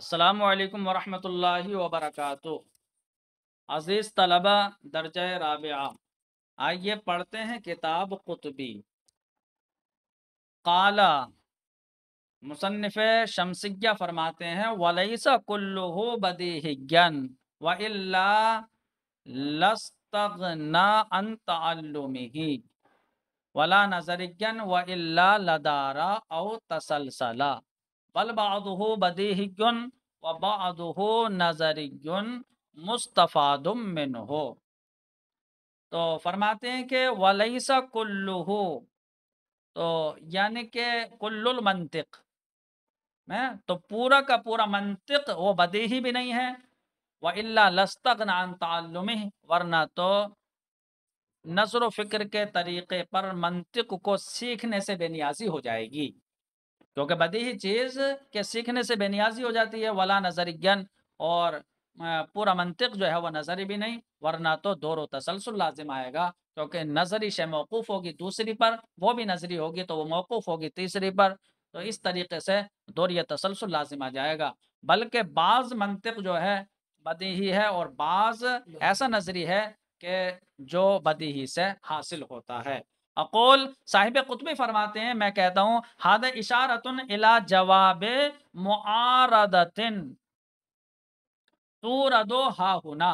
السلام علیکم ورحمۃ اللہ وبرکاتہ۔ عزیز طلبہ درجہ رابعہ، آئیے پڑھتے ہیں کتاب قطبی۔ قال مصنف شمسیہ فرماتے ہیں وَلَيْسَ كُلُّهُ بَدِيهِيًّا وَإِلَّا لَاسْتَغْنَى عَنْ تَعَلُّمِهِ وَلَا نَظَرِيًّا وَإِلَّا لَدَارَ أَوْ تَسَلْسَلَ بَلْ بَعْضُهُ بَدِيهِيٌّ وَبَعْضُهُ نَظَرِيٌّ مُسْتَفَادٌ مِّنْهُ۔ تو فرماتے ہیں کہ وَلَيْسَ كُلُّهُ، تو یعنی کہ کل المنطق تو پورا کا پورا منطق وہ بدیہی بھی نہیں ہے، وَإِلَّا لَاسْتَغْنَى عَنْ تَعَلُّمِهِ، ورنہ تو نظر و فکر کے طریقے پر منطق کو سیکھنے سے بے نیازی ہو جائے گی، کیونکہ بدیہی چیز کے سیکھنے سے بے نیازی ہو جاتی ہے۔ ولا نظریًا، اور پورا منطق جو ہے وہ نظری بھی نہیں، ورنہ تو دور و تسلسل لازم آئے گا، کیونکہ نظری شے موقوف ہوگی دوسری پر، وہ بھی نظری ہوگی تو وہ موقوف ہوگی تیسری پر، تو اس طریقے سے دور یا تسلسل لازم آ جائے گا۔ بلکہ بعض منطق جو ہے بدیہی ہے اور بعض ایسا نظری ہے کہ جو بدیہی سے حاصل ہوتا ہے۔ اقول، صاحب قطبی فرماتے ہیں، میں کہتا ہوں ہذا اشارۃ الی جواب معارضۃ تورد ہا ہنا،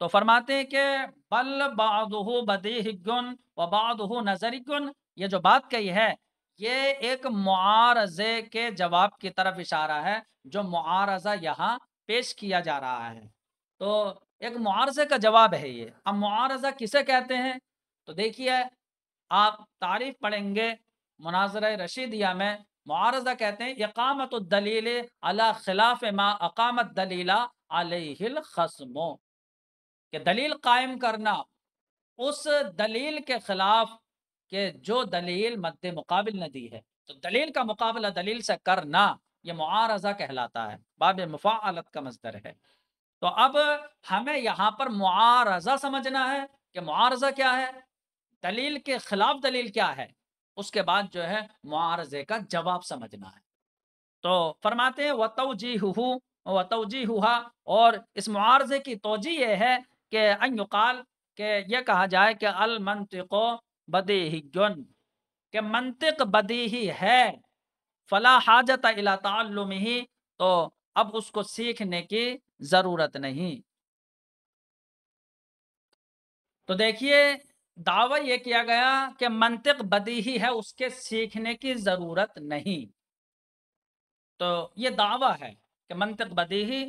تو فرماتے ہیں کہ بل بعضہ بدیہی و بعضہ نظری، یہ جو بات کہی ہے یہ ایک معارضے کے جواب کی طرف اشارہ ہے، جو معارضہ یہاں پیش کیا جا رہا ہے، تو ایک معارضے کا جواب ہے یہ۔ اب معارضہ کسے کہتے ہیں؟ تو دیکھیے، آپ تعریف پڑھیں گے مناظرہ رشیدیہ میں، معارضہ کہتے ہیں اقامت الدلیل علی خلاف ما اقامت دلیل علیہ الخصم، کہ دلیل قائم کرنا اس دلیل کے خلاف کہ جو دلیل مد مقابل نہ دی ہے، تو دلیل کا مقابلہ دلیل سے کرنا یہ معارضہ کہلاتا ہے، باب مفاعلت کا مصدر ہے۔ تو اب ہمیں یہاں پر معارضہ سمجھنا ہے کہ معارضہ کیا ہے، دلیل کے خلاف دلیل کیا ہے، اس کے بعد جو ہے معارضے کا جواب سمجھنا ہے۔ تو فرماتے ہیں وَتَوْجِيهُهَا، اور اس معارضے کی توجیہ یہ ہے کہ ان یقال، کہ یہ کہا جائے کہ المنطق بدیہی، کہ منطق بدیہی ہے، فلا حاجت الی تعلمہ، تو اب اس کو سیکھنے کی ضرورت نہیں۔ تو دیکھیے، دعویٰ یہ کیا گیا کہ منطق بدیہی ہے، اس کے سیکھنے کی ضرورت نہیں، تو یہ دعویٰ ہے کہ منطق بدیہی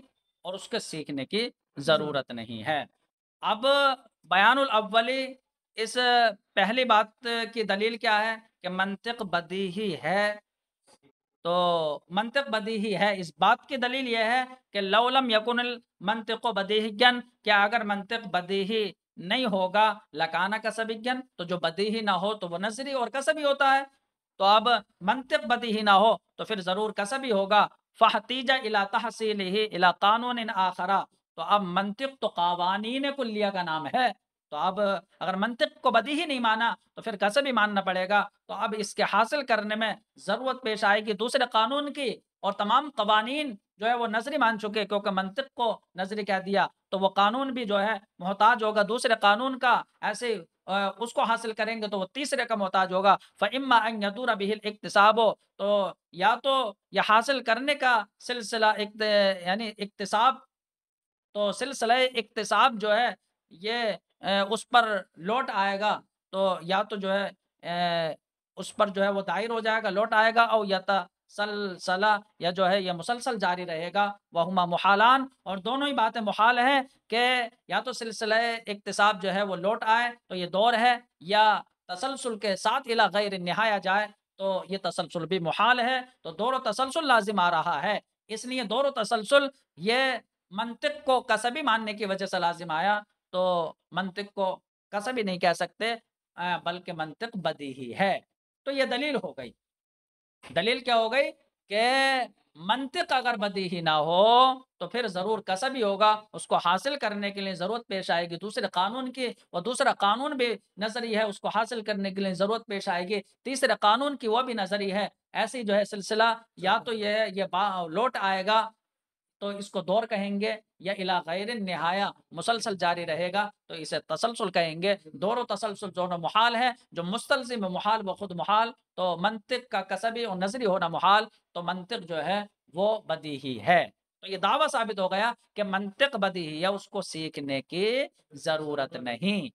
اور اس کے سیکھنے کی ضرورت نہیں ہے۔ اب بیان الاولی، اس پہلی بات کی دلیل کیا ہے کہ منطق بدیہی ہے، تو منطق بدیہی ہے، اس بات کی دلیل یہ ہے کہ لو لم یکن المنطق بدیہیا، کیا اگر منطق بدیہی نہیں ہوگا لکان کسبیا، تو جو بدیہی نہ ہو تو وہ نظری اور کسبی ہوتا ہے، تو اب منطق بدیہی نہ ہو تو پھر ضرور کسبی ہوگا۔ فاحتیج الی تحصیلہ الی قانون آخر، تو اب منطق تو قوانین کلیہ کا نام ہے، تو اب اگر منطق کو بدیہی نہیں مانا تو پھر کسبی ماننا پڑے گا، تو اب اس کے حاصل کرنے میں ضرورت پیش آئے گی دوسرے قانون کی، اور تمام قوانین جو ہے وہ نظری مان چکے، کیونکہ منطق کو نظری کہہ دیا، تو وہ قانون بھی جو ہے محتاج ہوگا دوسرے قانون کا، ایسے اس کو حاصل کریں گے تو وہ تیسرے کا محتاج ہوگا۔ فَإِمَّا أَن يَدُورَ بِهِ الْاِقْتِصَابُ، تو یا تو یہ حاصل کرنے کا سلسلہ یعنی اکتساب، تو سلسلہ اکتساب جو ہے یہ اس پر لوٹ آئے گا، تو یا تو جو ہے اس پر جو ہے وہ دائر ہو جائے گا، لوٹ آئے گا، او یتسلسلہ، یا جو ہے یہ مسلسل جاری رہے گا، وہما محالان، اور دونوں ہی باتیں محال ہیں، کہ یا تو سلسلہ اکتساب جو ہے وہ لوٹ آئے تو یہ دور ہے، یا تسلسل کے ساتھ الی غیر نہایا جائے تو یہ تسلسل بھی محال ہے، تو دور و تسلسل لازم آ رہا ہے، اس لیے دور و تسلسل یہ منطق کو کسبی ماننے کی وجہ سے لازم آیا، تو منطق کو کسبی نہیں کہہ سکتے بلکہ منطق بدیہی ہے، تو یہ دلیل ہو گئی۔ دلیل کیا ہو گئی کہ منطق اگر بدیہی نہ ہو تو پھر ضرور کسبی ہوگا، اس کو حاصل کرنے کے لیے ضرورت پیش آئے گی دوسرے قانون کی، اور دوسرا قانون بھی نظری ہے، اس کو حاصل کرنے کے لیے ضرورت پیش آئے گی تیسرے قانون کی، وہ بھی نظری ہے، ایسی جو ہے سلسلہ یا تو یہ لوٹ آئے گا تو اس کو دور کہیں گے، یا الی غیر نہایہ مسلسل جاری رہے گا تو اسے تسلسل کہیں گے۔ دور و تسلسل دونوں محال ہے، جو مستلزم محال وہ خود محال، تو منطق کا کسبی اور نظری ہونا محال، تو منطق جو ہے وہ بدیہی ہے۔ تو یہ دعویٰ ثابت ہو گیا کہ منطق بدیہی ہے، اس کو سیکھنے کی ضرورت نہیں۔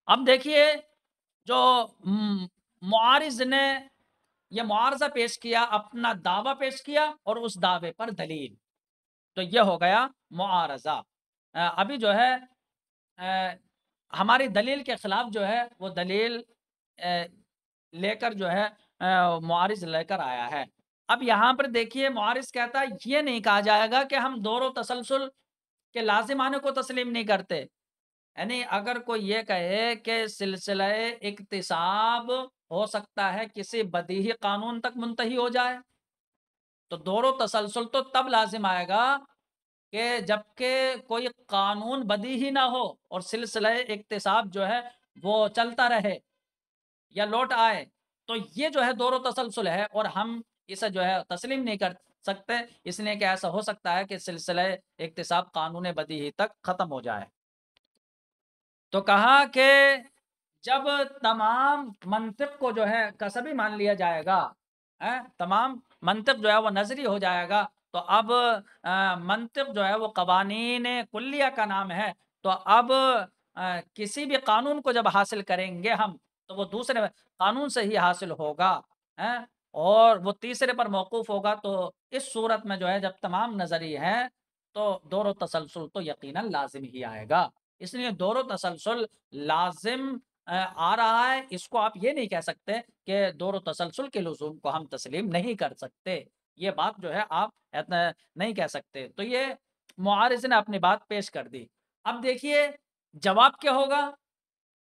اب دیکھیے جو معارض نے یہ معارضہ پیش کیا، اپنا دعویٰ پیش کیا اور اس دعوے پر دلیل، تو یہ ہو گیا معارضہ۔ ابھی جو ہے ہماری دلیل کے خلاف جو ہے وہ دلیل لے کر جو ہے معارض لے کر آیا ہے۔ اب یہاں پر دیکھیے معارض کہتا ہے یہ نہیں کہا جائے گا کہ ہم دور و تسلسل کے لازمانے کو تسلیم نہیں کرتے، یعنی اگر کوئی یہ کہے کہ سلسلہ اکتساب ہو سکتا ہے کسی بدیہی قانون تک منتہی ہو جائے، تو دور و تسلسل تو تب لازم آئے گا کہ جب کہ کوئی قانون بدیہی نہ ہو اور سلسلہ اکتساب جو ہے وہ چلتا رہے یا لوٹ آئے، تو یہ جو ہے دور و تسلسل ہے، اور ہم اسے جو ہے تسلیم نہیں کر سکتے، اس لیے کہ ایسا ہو سکتا ہے کہ سلسلہ اکتساب قانون بدیہی تک ختم ہو جائے۔ تو کہا کہ جب تمام منطق کو جو ہے کسبی مان لیا جائے گا، تمام منطق جو ہے وہ نظری ہو جائے گا، تو اب منطق جو ہے وہ قوانین کلیہ کا نام ہے، تو اب کسی بھی قانون کو جب حاصل کریں گے ہم تو وہ دوسرے قانون سے ہی حاصل ہوگا، اور وہ تیسرے پر موقوف ہوگا، تو اس صورت میں جو ہے جب تمام نظری ہیں تو دور و تسلسل تو یقیناً لازم ہی آئے گا۔ اس لیے دور و تسلسل لازم آ رہا ہے، اس کو آپ یہ نہیں کہہ سکتے کہ دور و تسلسل کے لزوم کو ہم تسلیم نہیں کر سکتے، یہ بات جو ہے آپ نہیں کہہ سکتے۔ تو یہ معارض نے اپنی بات پیش کر دی۔ اب دیکھیے جواب کیا ہوگا،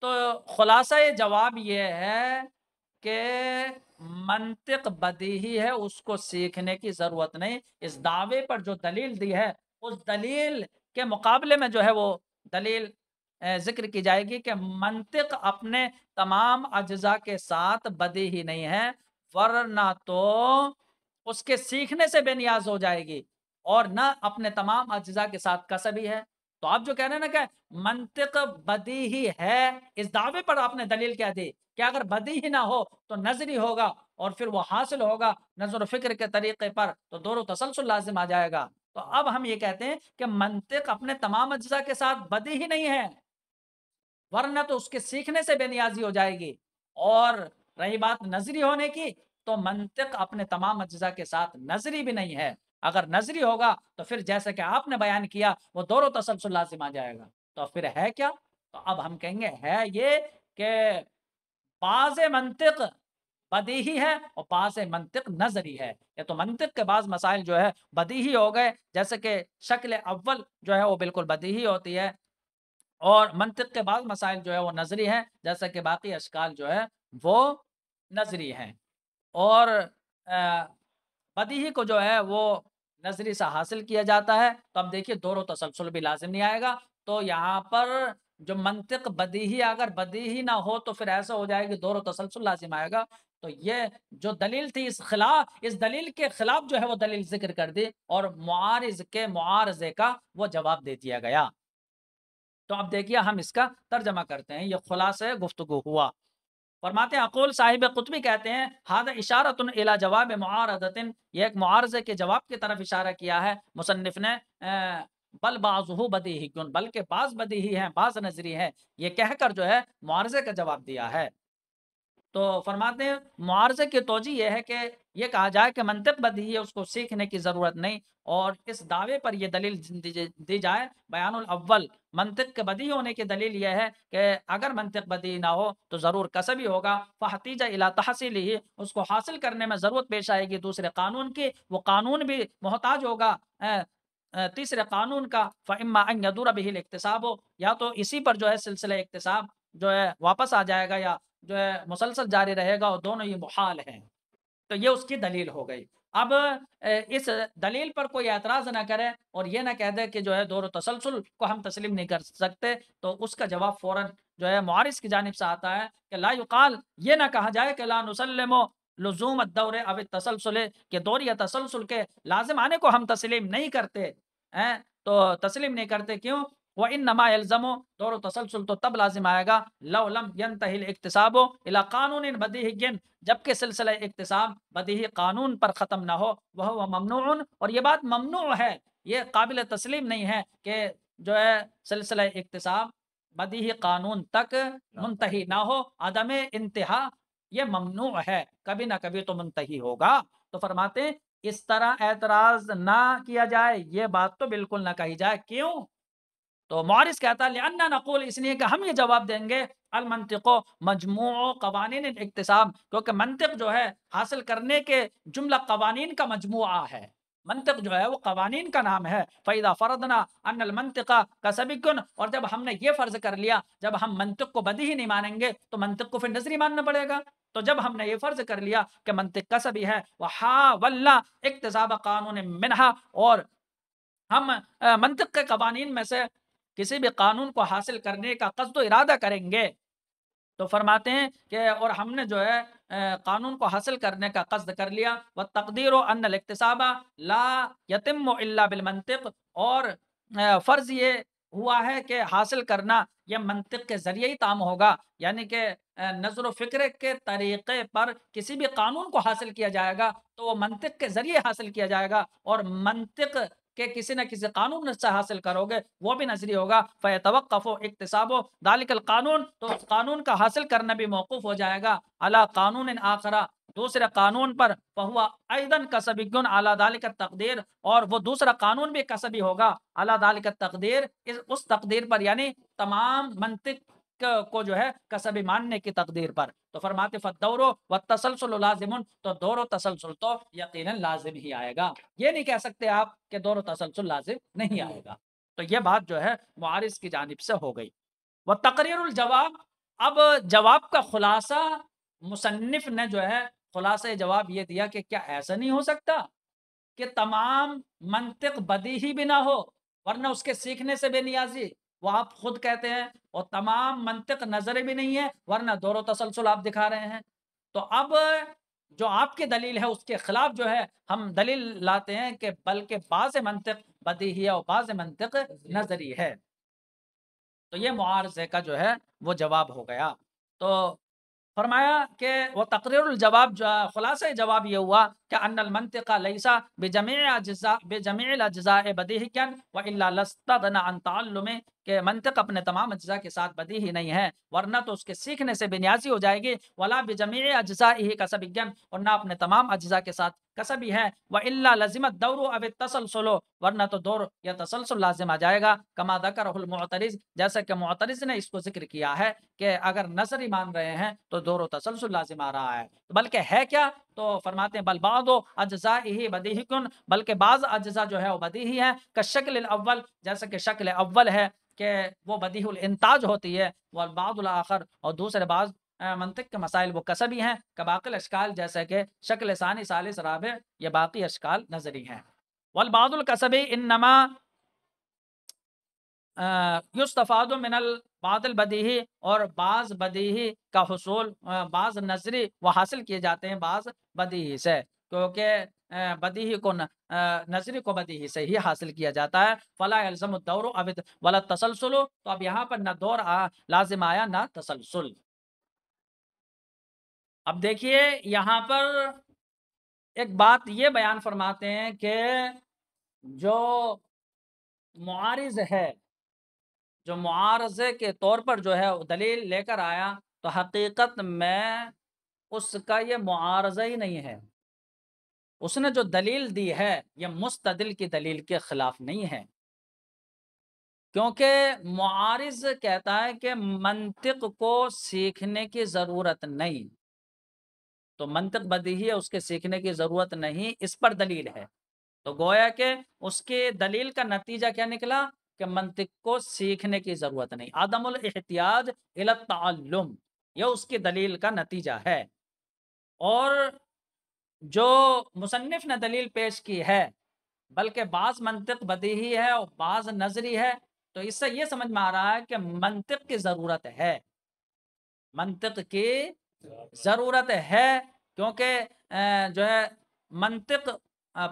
تو خلاصہ جواب یہ ہے کہ منطق بدیہی ہے، اس کو سیکھنے کی ضرورت نہیں۔ اس دعوے پر جو دلیل دی ہے اس دلیل کے مقابلے میں جو ہے وہ دلیل ذکر کی جائے گی کہ منطق اپنے تمام اجزاء کے ساتھ بدیہی نہیں ہے، ورنہ تو اس کے سیکھنے سے بے نیاز ہو جائے گی، اور نہ اپنے تمام اجزاء کے ساتھ کسبی ہے۔ تو آپ جو کہہ رہے ہیں نا کہ منطق بدیہی ہے، اس دعوے پر آپ نے دلیل کیا دی کہ اگر بدیہی نہ ہو تو نظری ہوگا، اور پھر وہ حاصل ہوگا نظر و فکر کے طریقے پر، تو دور و تسلسل لازم آ جائے گا۔ تو اب ہم یہ کہتے ہیں کہ منطق اپنے تمام اجزاء کے ساتھ بدیہی نہیں ہے، ورنہ تو اس کے سیکھنے سے بے نیازی ہو جائے گی۔ اور رہی بات نظری ہونے کی، تو منطق اپنے تمام اجزاء کے ساتھ نظری بھی نہیں ہے، اگر نظری ہوگا تو پھر جیسا کہ آپ نے بیان کیا وہ دور و تسلسل لازم آ جائے گا۔ تو پھر ہے کیا؟ تو اب ہم کہیں گے ہے یہ کہ بعض منطق بدیہی ہے اور بعض منطق نظری ہے۔ یا تو منطق کے بعض مسائل جو ہے بدیہی ہو گئے، جیسے کہ شکل اول جو ہے وہ بالکل بدیہی ہوتی ہے، اور منطق کے بعض مسائل جو ہے وہ نظری ہیں، جیسا کہ باقی اشکال جو ہے وہ نظری ہیں، اور بدیہی کو جو ہے وہ نظری سے حاصل کیا جاتا ہے۔ تو اب دیکھیے دور و تسلسل بھی لازم نہیں آئے گا، تو یہاں پر جو منطق بدیہی اگر بدیہی نہ ہو تو پھر ایسا ہو جائے گا دور و تسلسل لازم آئے گا۔ تو یہ جو دلیل تھی اس دلیل کے خلاف جو ہے وہ دلیل ذکر کر دی، اور معارض کے معارضے کا وہ جواب دے دیا گیا۔ تو اب دیکھیے ہم اس کا ترجمہ کرتے ہیں، یہ خلاصہ گفتگو ہوا۔ فرماتے ہیں اقول صاحب قطبی کہتے ہیں ھذا اشارۃ الی جواب معارضۃ، یہ ایک معارضے کے جواب کی طرف اشارہ کیا ہے مصنف نے، بل بعضہ بدیہی، بلکہ بعض بدیہی ہیں بعض نظری ہیں، یہ کہہ کر جو ہے معارضے کا جواب دیا ہے۔ تو فرماتے ہیں معارضے کی توجہ یہ ہے کہ یہ کہا جائے کہ منطق بدیہی ہے، اس کو سیکھنے کی ضرورت نہیں، اور اس دعوے پر یہ دلیل دی جائے بیان الاول، منطق کے بدیہی ہونے کی دلیل یہ ہے کہ اگر منطق بدیہی نہ ہو تو ضرور کسبی ہوگا، فاحتیج الی تحصیلہ، اس کو حاصل کرنے میں ضرورت پیش آئے گی دوسرے قانون کی، وہ قانون بھی محتاج ہوگا تیسرے قانون کا، فاما ان یدور به الاکتساب، یا تو اسی پر جو ہے سلسلہ اکتساب جو ہے واپس آ جائے گا، یا جو ہے مسلسل جاری رہے گا، اور دونوں ہی محال ہیں۔ تو یہ اس کی دلیل ہو گئی۔ اب اس دلیل پر کوئی اعتراض نہ کرے اور یہ نہ کہہ دے کہ جو ہے دور و تسلسل کو ہم تسلیم نہیں کر سکتے، تو اس کا جواب فوراً جو ہے معارض کی جانب سے آتا ہے کہ لا یقال، یہ نہ کہا جائے کہ لا نسلم لزوم الدور اب تسلسل کہ دور یا تسلسل کے لازم آنے کو ہم تسلیم نہیں کرتے ہیں، تو تسلیم نہیں کرتے کیوں؟ وَإِنَّمَا يَلْزَمُ دور و تسلسل تو تب لازم آئے گا لو لم ينتهي الاکتساب الى قانون بدیہی، جبکہ سلسلہ اکتساب بدیہی قانون پر ختم نہ ہو، وہ ممنوع، اور یہ بات ممنوع ہے، یہ قابل تسلیم نہیں ہے کہ جو ہے سلسلہ اکتساب بدیہی قانون تک منتہی نہ ہو، عدم انتہا یہ ممنوع ہے، کبھی نہ کبھی تو منتہی ہوگا۔ تو فرماتے ہیں اس طرح اعتراض نہ کیا جائے، یہ بات تو بالکل نہ کہی جائے، کیوں؟ تو معارض کہتا ہے لأننا نقول، اس لیے کہ ہم یہ جواب دیں گے المنطق مجموع قوانین الاکتساب، کیونکہ منطق جو ہے حاصل کرنے کے جملہ قوانین کا مجموعہ ہے، منطق جو ہے وہ قوانین کا نام ہے۔ فَإِذَا فَرَضْنَا أَنَّ الْمَنطِقَ كَسَبِقٌ، اور جب ہم نے یہ فرض کر لیا، جب ہم منطق کو بدیہی نہیں مانیں گے تو منطق کو پھر نظری ماننا پڑے گا، تو جب ہم نے یہ فرض کر لیا کہ منطق کسبی ہے، وَحَاوَلْنَا اکتساب قانون منہا، اور ہم منطق کے قوانین میں سے کسی بھی قانون کو حاصل کرنے کا قصد و ارادہ کریں گے، تو فرماتے ہیں کہ اور ہم نے جو ہے قانون کو حاصل کرنے کا قصد کر لیا، وَالتَّقْدِيرُ أَنَّ الْاِكْتِسَابَ لَا يَتِمُّ إِلَّا بِالْمَنطق، اور فرض یہ ہوا ہے کہ حاصل کرنا یہ منطق کے ذریعے ہی تام ہوگا، یعنی کہ نظر و فکر کے طریقے پر کسی بھی قانون کو حاصل کیا جائے گا تو وہ منطق کے ذریعے حاصل کیا جائے گا، اور منطق کہ کسی نہ کسی قانون سے حاصل کرو گے وہ بھی نظری ہوگا، فَيَتَوَقَّفُ اِكْتِسَابُ ذَلِكَ الْقَانُون، تو اس قانون کا حاصل کرنا بھی موقوف ہو جائے گا عَلَى قانون آخر، دوسرے قانون پر، فَهُوَ أَيْضًا كَسَبِيٌّ عَلَى ذَلِكَ التَّقْدِيرِ، اور وہ دوسرا قانون بھی کسبی ہوگا عَلَى ذَلِكَ التَّقْدِيرِ، اس تقدیر پر، یعنی تمام منطق کو جو ہے کسبی ماننے کی تقدیر پر۔ تو فرماتے فالدور والتسلسل لازم، تو دور و تسلسل تو یقیناً لازم ہی آئے گا، یہ نہیں کہہ سکتے آپ کہ دور و تسلسل لازم نہیں آئے گا۔ تو یہ بات جو ہے معارض کی جانب سے ہو گئی۔ وتقریر الجواب، اب جواب کا خلاصہ مصنف نے جو ہے خلاصہ جواب یہ دیا کہ کیا ایسا نہیں ہو سکتا کہ تمام منطق بدیہی بھی نہ ہو ورنہ اس کے سیکھنے سے بے نیازی، وہ آپ خود کہتے ہیں، اور تمام منطق نظری بھی نہیں ہے ورنہ دور و تسلسل آپ دکھا رہے ہیں، تو اب جو آپ کی دلیل ہے اس کے خلاف جو ہے ہم دلیل لاتے ہیں کہ بلکہ بعض منطق بدیہی ہے اور بعض منطق نظری ہے، تو یہ معارضے کا جو ہے وہ جواب ہو گیا۔ تو فرمایا کہ وہ تقریر الجواب، خلاصہ جواب یہ ہوا کہ ان المنطق لیس بجمیع الاجزاء بدیہیا والا لاستغنى عن تعلم، کہ منطق اپنے تمام اجزاء کے ساتھ بدیہی نہیں ہے ورنہ تو اس کے سیکھنے سے بے نیازی ہو جائے گی، ولا بجمیع اجزائہ کسبیا، اور نہ اپنے تمام اجزاء کے ساتھ کسبی ہے، والا لزم الدور او التسلسل، ورنہ تو دور یا تسلسل لازم آ جائے گا، کما ذکرہ المعترض، جیسا کہ معترض نے اس کو ذکر کیا ہے کہ اگر نظری مان رہے ہیں تو دور و تسلسل لازم آ رہا ہے، بلکہ ہے کیا؟ تو فرماتے ہیں بل بعض اجزائہ بدیہی کن، بلکہ بعض اجزاء جو ہے وہ بدیہی ہے، کالشکل الاول، جیسا کہ شکل اول ہے کہ وہ بدیہی الانتاج ہوتی ہے، والبعض الاخر، اور دوسرے بعض منطق کے مسائل وہ کسبی ہیں، کباقی الاشکال، جیسے کہ شکل ثانی ثالث رابع، یہ باقی اشکال نظری ہیں، والبعض الکسبی انما یستفاد من البعض البدیہی، اور بعض بدیہی کا حصول، بعض نظری وہ حاصل کیے جاتے ہیں بعض بدیہی سے، کیونکہ بدیہی کو نظری کو بدیہی سے ہی حاصل کیا جاتا ہے، فلا یلزم الدور ولا التسلسل، تو اب یہاں پر نہ دور لازم آیا نہ تسلسل۔ اب دیکھیے یہاں پر ایک بات یہ بیان فرماتے ہیں کہ جو معارض ہے، جو معارضے کے طور پر جو ہے دلیل لے کر آیا، تو حقیقت میں اس کا یہ معارضہ ہی نہیں ہے، اس نے جو دلیل دی ہے یہ مستدل کی دلیل کے خلاف نہیں ہے، کیونکہ معارض کہتا ہے کہ منطق کو سیکھنے کی ضرورت نہیں، تو منطق بدیہی ہے، اس کے سیکھنے کی ضرورت نہیں، اس پر دلیل ہے، تو گویا کہ اس کے دلیل کا نتیجہ کیا نکلا کہ منطق کو سیکھنے کی ضرورت نہیں، عدم الاحتیاج الی التعلم، یہ اس کی دلیل کا نتیجہ ہے، اور جو مصنف نے دلیل پیش کی ہے بلکہ بعض منطق بدیہی ہے اور بعض نظری ہے، تو اس سے یہ سمجھ میں آ رہا ہے کہ منطق کی ضرورت ہے، منطق کی ضرورت ہے، کیونکہ جو ہے منطق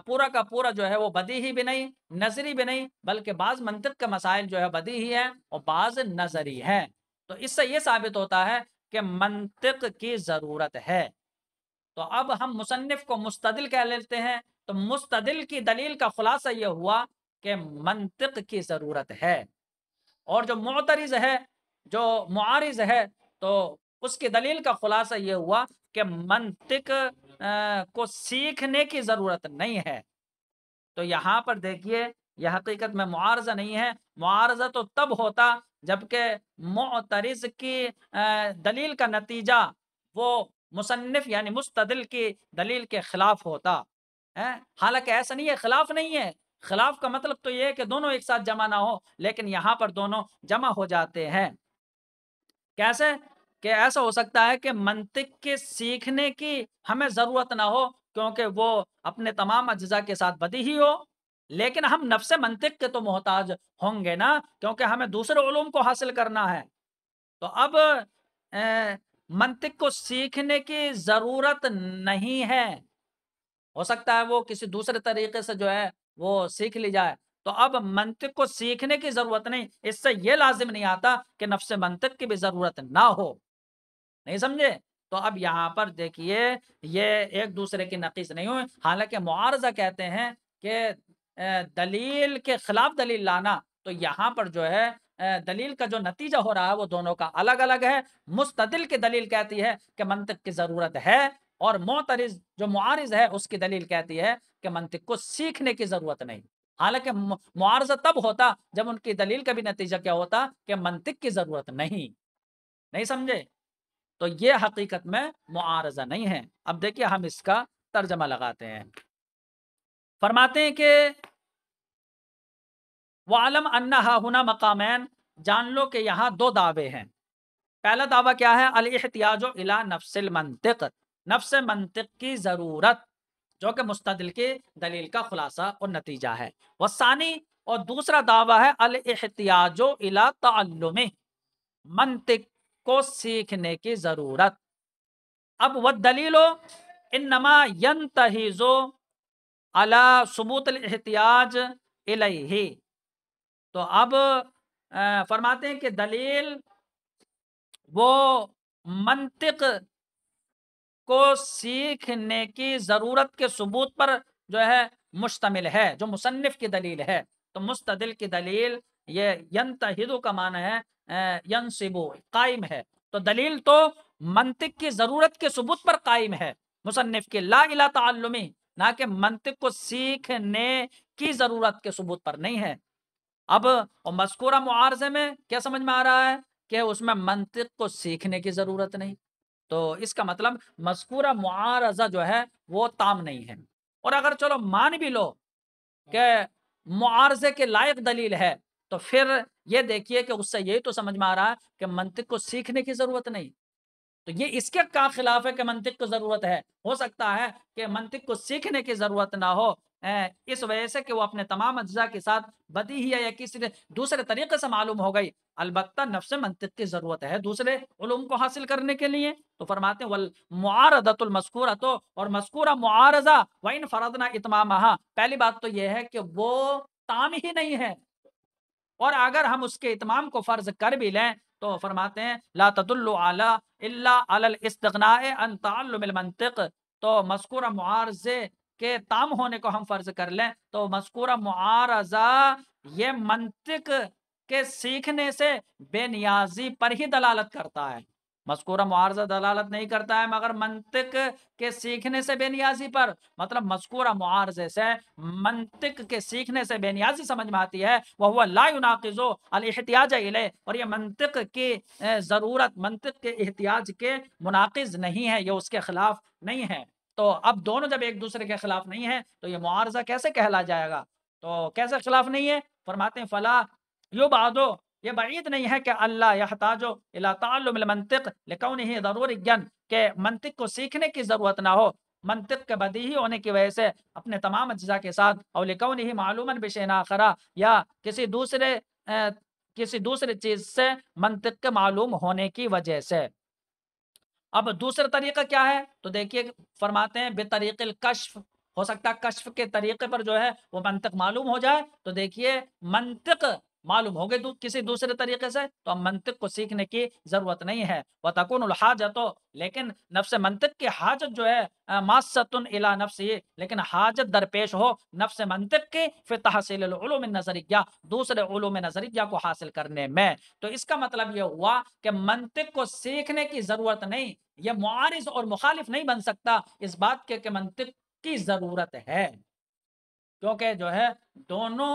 پورا کا پورا جو ہے وہ بدیہی بھی نہیں، نظری بھی نہیں، بلکہ بعض منطق کے مسائل جو ہے بدیہی ہے اور بعض نظری ہے۔ تو اس سے یہ ثابت ہوتا ہے کہ منطق کی ضرورت ہے۔ تو اب ہم مصنف کو مستدل کہہ لیتے ہیں، تو مستدل کی دلیل کا خلاصہ یہ ہوا کہ منطق کی ضرورت ہے، اور جو معترض ہے، جو معارض ہے، تو اس کی دلیل کا خلاصہ یہ ہوا کہ منطق کو سیکھنے کی ضرورت نہیں ہے۔ تو یہاں پر دیکھیے یہ حقیقت میں معارضہ نہیں ہے، معارضہ تو تب ہوتا جبکہ معترض کی دلیل کا نتیجہ وہ مصنف یعنی مستدل کی دلیل کے خلاف ہوتا ہے۔ حالانکہ ایسا نہیں ہے، خلاف نہیں ہے، خلاف کا مطلب تو یہ ہے کہ دونوں ایک ساتھ جمع نہ ہو، لیکن یہاں پر دونوں جمع ہو جاتے ہیں۔ کیسے کہ ایسا ہو سکتا ہے کہ منطق کے سیکھنے کی ہمیں ضرورت نہ ہو کیونکہ وہ اپنے تمام اجزاء کے ساتھ بدیہی ہو، لیکن ہم نفس منطق کے تو محتاج ہوں گے نا، کیونکہ ہمیں دوسرے علوم کو حاصل کرنا ہے۔ تو اب منطق کو سیکھنے کی ضرورت نہیں ہے، ہو سکتا ہے وہ کسی دوسرے طریقے سے جو ہے وہ سیکھ لی جائے۔ تو اب منطق کو سیکھنے کی ضرورت نہیں، اس سے یہ لازم نہیں آتا کہ نفس منطق کی بھی ضرورت نہ ہو، نہیں سمجھے؟ تو اب یہاں پر دیکھیے یہ ایک دوسرے کی نقیض نہیں ہوئی، حالانکہ معارضہ کہتے ہیں کہ دلیل کے خلاف دلیل لانا، تو یہاں پر جو ہے دلیل کا جو نتیجہ ہو رہا ہے وہ دونوں کا الگ الگ ہے۔ مستدل کی دلیل کہتی ہے کہ منطق کی ضرورت ہے، اور معترض جو معارض ہے اس کی دلیل کہتی ہے کہ منطق کو سیکھنے کی ضرورت نہیں۔ حالانکہ معارضہ تب ہوتا جب ان کی دلیل کا بھی نتیجہ کیا ہوتا کہ منطق کی ضرورت نہیں سمجھے؟ تو یہ حقیقت میں معارضہ نہیں ہے۔ اب دیکھیے ہم اس کا ترجمہ لگاتے ہیں۔ فرماتے ہیں کہ وَعَلَمْ أَنَّهَا هُنَا مَقَامَيْن، جان لو کہ یہاں دو دعوے ہیں۔ پہلا دعویٰ کیا ہے؟ الاحتیاج الی نفس المنطق، نفس منطق کی ضرورت، جو کہ مستدل کی دلیل کا خلاصہ اور نتیجہ ہے۔ والثانی، اور دوسرا دعویٰ ہے الاحتیاج الی تعلم، منطق کو سیکھنے کی ضرورت۔ اب والدلیل انما ینتہز علی ثبوت الاحتیاج الیہ، تو اب فرماتے ہیں کہ دلیل وہ منطق کو سیکھنے کی ضرورت کے ثبوت پر جو ہے مشتمل ہے، جو مصنف کی دلیل ہے۔ تو مستدل کی دلیل یہ ینتہدو کا معنی ہے ینصبو، قائم ہے۔ تو دلیل تو منطق کی ضرورت کے ثبوت پر قائم ہے مصنف کی، لا الی تعلمی، نہ کہ منطق کو سیکھنے کی ضرورت کے ثبوت پر نہیں ہے۔ اب مذکورہ معارضے میں کیا سمجھ میں آ رہا ہے کہ اس میں منطق کو سیکھنے کی ضرورت نہیں، تو اس کا مطلب مذکورہ معارضہ جو ہے وہ تام نہیں ہے۔ اور اگر چلو مان بھی لو کہ معارضے کے لائق دلیل ہے، تو پھر یہ دیکھیے کہ اس سے یہی تو سمجھ میں آ رہا ہے کہ منطق کو سیکھنے کی ضرورت نہیں، تو یہ اس کے کا خلاف ہے کہ منطق کو ضرورت ہے۔ ہو سکتا ہے کہ منطق کو سیکھنے کی ضرورت نہ ہو اس وجہ سے کہ وہ اپنے تمام اجزاء کے ساتھ بدیہی ہے یا کسی دوسرے طریقے سے معلوم ہو گئی، البتہ نفس منطق کی ضرورت ہے دوسرے علوم کو حاصل کرنے کے لیے۔ تو فرماتے ہیں والمعارضۃ المذکورۃ، اور مذکورہ معارضہ وَإِنْ فَرَضْنَا إِتْمَامَهَا، پہلی بات تو یہ ہے کہ وہ تام ہی نہیں ہے، اور اگر ہم اس کے اتمام کو فرض کر بھی لیں تو فرماتے ہیں لا تدل الا علی الاستغناء عن تعلم المنطق، تو مذکورہ معارضے کے تام ہونے کو ہم فرض کر لیں تو مذکورہ معارضہ یہ منطق کے سیکھنے سے بے نیازی پر ہی دلالت کرتا ہے۔ مذکورہ معارضہ دلالت نہیں کرتا ہے مگر منطق کے سیکھنے سے بے نیازی پر، مطلب مذکورہ معارضے سے منطق کے سیکھنے سے بے نیازی سمجھ میں آتی ہے، وَهُوَ لَا يُنَاقِضُ الْاحْتِيَاجَ إِلَيْهِ، اور یہ منطق کی ضرورت منطق کے احتیاج کے مناقض نہیں ہے، یہ اس کے خلاف نہیں ہے۔ تو اب دونوں جب ایک دوسرے کے خلاف نہیں ہے تو یہ معارضہ کیسے کہلا جائے گا؟ تو کیسے خلاف نہیں ہے؟ فرماتے ہیں فلا یبعد، یہ بعید نہیں ہے کہ اللہ یحتاج الی تعلم المنطق لکونہ ضروریًا، کہ منطق کو سیکھنے کی ضرورت نہ ہو منطق کے بدیہی ہونے کی وجہ سے اپنے تمام اجزاء کے ساتھ، اور لکونہ معلوما بشیء آخر، یا کسی دوسرے چیز سے منطق کے معلوم ہونے کی وجہ سے۔ اب دوسرا طریقہ کیا ہے؟ تو دیکھیے فرماتے ہیں بطریق الکشف، ہو سکتا ہے کشف کے طریقے پر جو ہے وہ منطق معلوم ہو جائے. تو دیکھیے منطق معلوم ہو گئے کسی دوسرے طریقے سے تو اب منطق کو سیکھنے کی ضرورت نہیں ہے. وَتَكُونُ الْحَاجَةُ، لیکن نفس منطق کی حاجت جو ہے مَاسَّةٌ إِلَى نَفْسِهِ، لیکن حاجت درپیش ہو نفس منطق کی فی تحصیل العلوم النظریہ، دوسرے علوم نظریہ کو حاصل کرنے میں. تو اس کا مطلب یہ ہوا کہ منطق کو سیکھنے کی ضرورت نہیں، یہ معارض اور مخالف نہیں بن سکتا اس بات کے کہ منطق کی ضرورت ہے، کیونکہ جو ہے دونوں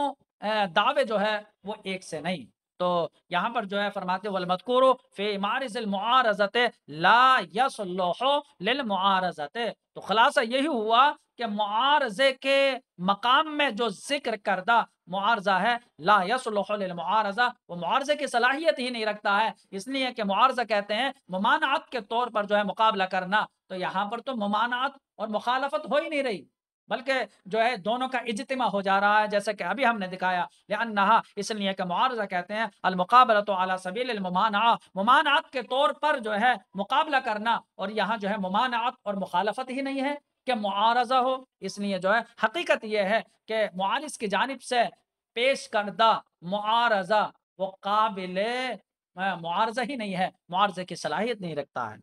دعوے جو ہے وہ ایک سے نہیں. تو یہاں پر جو ہے فرماتے والمذکور فی معارض المعارضۃ لا یصلح للمعارضۃ. تو خلاصہ یہی ہوا کہ معارضے کے مقام میں جو ذکر کردہ معارضہ ہے لا یصلح للمعارضہ، وہ معارضے کی صلاحیت ہی نہیں رکھتا ہے. اس لیے کہ معارضہ کہتے ہیں ممانعت کے طور پر جو ہے مقابلہ کرنا، تو یہاں پر تو ممانعت اور مخالفت ہو ہی نہیں رہی، بلکہ جو ہے دونوں کا اجتماع ہو جا رہا ہے، جیسے کہ ابھی ہم نے دکھایا. لأنہا، اس لیے کہ معارضہ کہتے ہیں المقابلۃ علی سبیل الممانعہ، ممانعت کے طور پر جو ہے مقابلہ کرنا، اور یہاں جو ہے ممانعت اور مخالفت ہی نہیں ہے کہ معارضہ ہو. اس لیے جو ہے حقیقت یہ ہے کہ معارض کی جانب سے پیش کردہ معارضہ وہ قابل معارضہ ہی نہیں ہے، معارضے کی صلاحیت نہیں رکھتا ہے.